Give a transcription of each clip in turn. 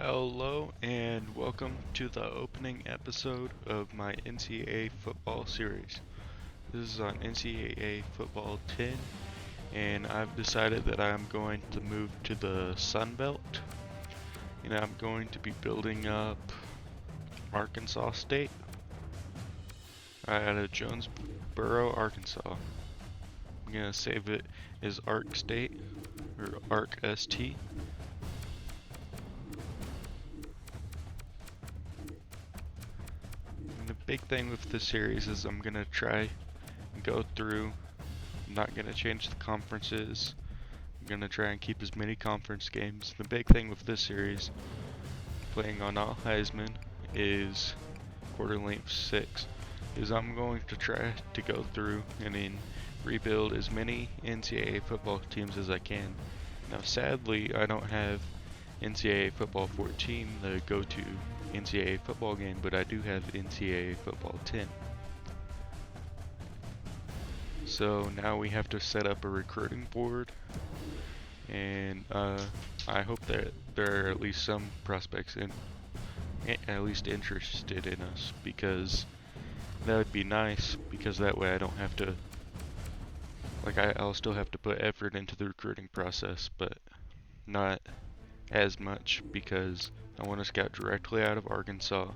Hello and welcome to the opening episode of my NCAA football series. This is on NCAA Football 10, and I've decided that I'm going to move to the Sunbelt, and I'm going to be building up Arkansas State out of Jonesboro, Arkansas. I'm going to save it as Ark State, or Ark ST. The big thing with this series is I'm gonna try and go through. I'm not gonna change the conferences. I'm gonna try and keep as many conference games. The big thing with this series, playing on all Heisman, is quarter length 6. Is I'm going to try to go through and rebuild as many NCAA football teams as I can. Now sadly I don't have NCAA Football 14, the go-to NCAA football game, but I do have NCAA Football 10. So now we have to set up a recruiting board, and I hope that there are at least some prospects at least interested in us, because that would be nice, because that way I don't have to, I'll still have to put effort into the recruiting process, but not as much, because I want to scout directly out of Arkansas,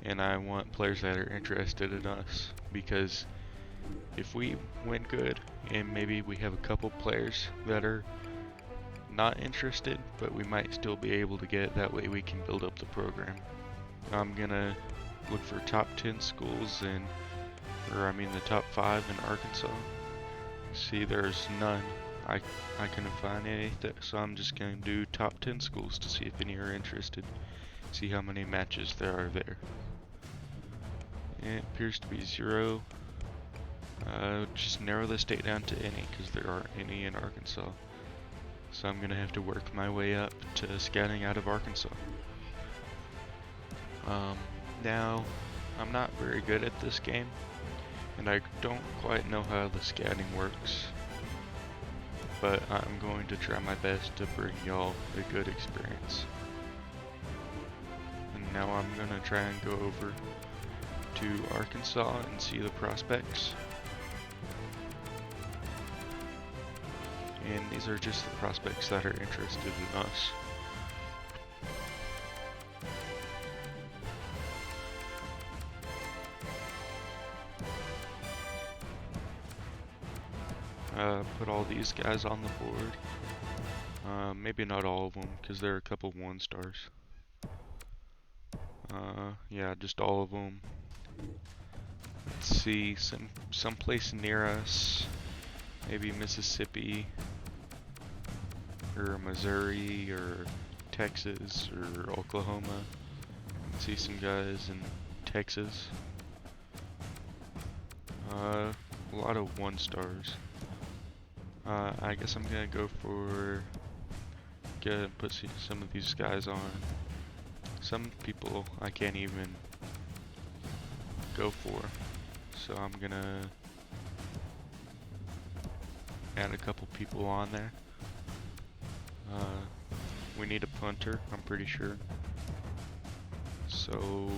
and I want players that are interested in us, because if we win good and maybe we have a couple players that are not interested, but we might still be able to get, that way we can build up the program. I'm gonna look for top 10 schools the top 5 in Arkansas. See, there's none. I couldn't find any, so I'm just going to do top 10 schools to see if any are interested. See how many matches there are there. It appears to be 0. Just narrow the state down to any, because there aren't any in Arkansas. So I'm going to have to work my way up to scouting out of Arkansas. Now, I'm not very good at this game, and I don't quite know how the scouting works, but I'm going to try my best to bring y'all a good experience. And now I'm going to try and go over to Arkansas and see the prospects. And these are just the prospects that are interested in us. Put all these guys on the board. Maybe not all of them, because there are a couple 1-stars. Yeah, just all of them. Let's see, someplace near us, maybe Mississippi, or Missouri, or Texas, or Oklahoma. Let's see some guys in Texas. A lot of 1-stars. I guess I'm gonna go for put some of these guys on. Some people I can't even go for, so I'm gonna add a couple people on there. We need a punter, I'm pretty sure. So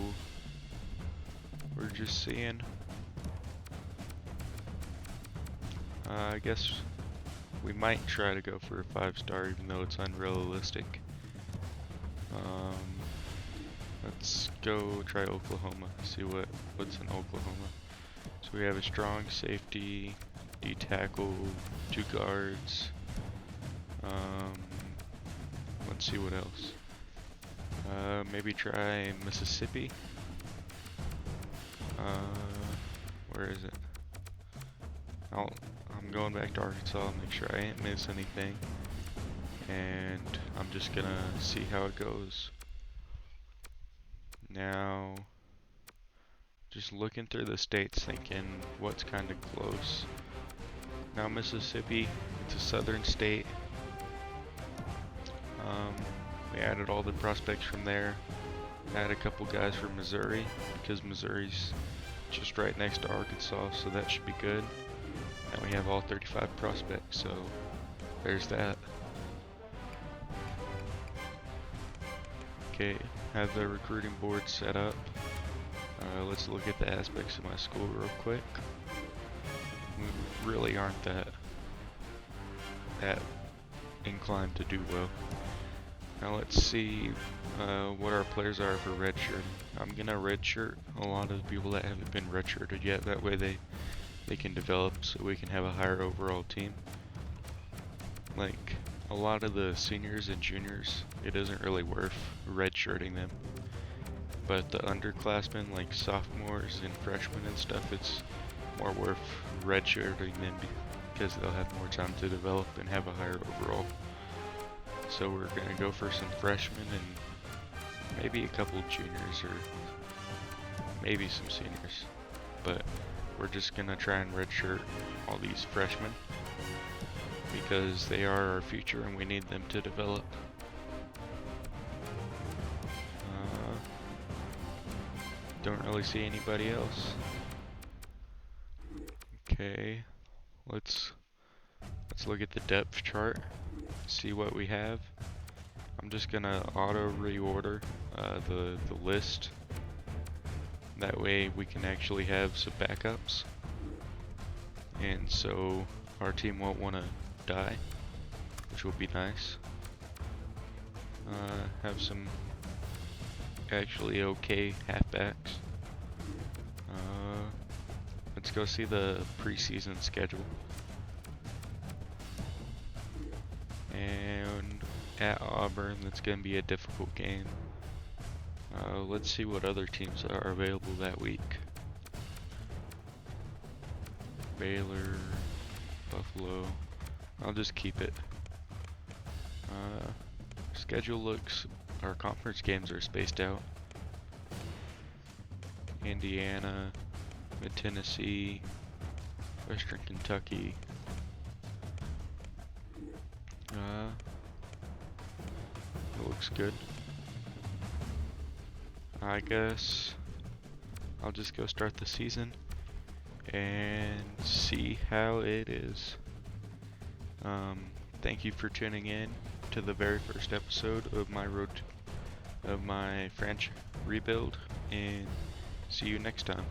we're just seeing. I guess we might try to go for a 5-star, even though it's unrealistic. Let's go try Oklahoma, see what's in Oklahoma. So we have a strong safety, D-tackle, 2 guards. Let's see what else. Maybe try Mississippi. Where is it? I'm going back to Arkansas, make sure I ain't miss anything, and I'm just gonna see how it goes. Now, just looking through the states, thinking what's kind of close. Now Mississippi, it's a southern state. We added all the prospects from there. Add a couple guys from Missouri, because Missouri's just right next to Arkansas, so that should be good. And we have all 35 prospects, so there's that. Okay, have the recruiting board set up. Let's look at the aspects of my school real quick. We really aren't that inclined to do well. Now let's see what our players are for redshirt. I'm gonna redshirt a lot of the people that haven't been redshirted yet. That way they can develop, so we can have a higher overall team. Like a lot of the seniors and juniors, it isn't really worth redshirting them. But the underclassmen, like sophomores and freshmen and stuff, it's more worth redshirting them because they'll have more time to develop and have a higher overall. So we're gonna go for some freshmen and maybe a couple juniors or maybe some seniors. But we're just gonna try and redshirt all these freshmen because they are our future and we need them to develop. Don't really see anybody else. Okay, let's look at the depth chart, see what we have. I'm just gonna auto reorder the list. That way we can actually have some backups, and so our team won't want to die, which will be nice. Have some actually okay halfbacks. Let's go see the preseason schedule. And at Auburn, that's going to be a difficult game. Let's see what other teams are available that week. Baylor, Buffalo. I'll just keep it. Schedule looks, our conference games are spaced out. Indiana, Mid-Tennessee, Western Kentucky. It looks good. I guess I'll just go start the season and see how it is. Thank you for tuning in to the very first episode of my franchise rebuild, and see you next time.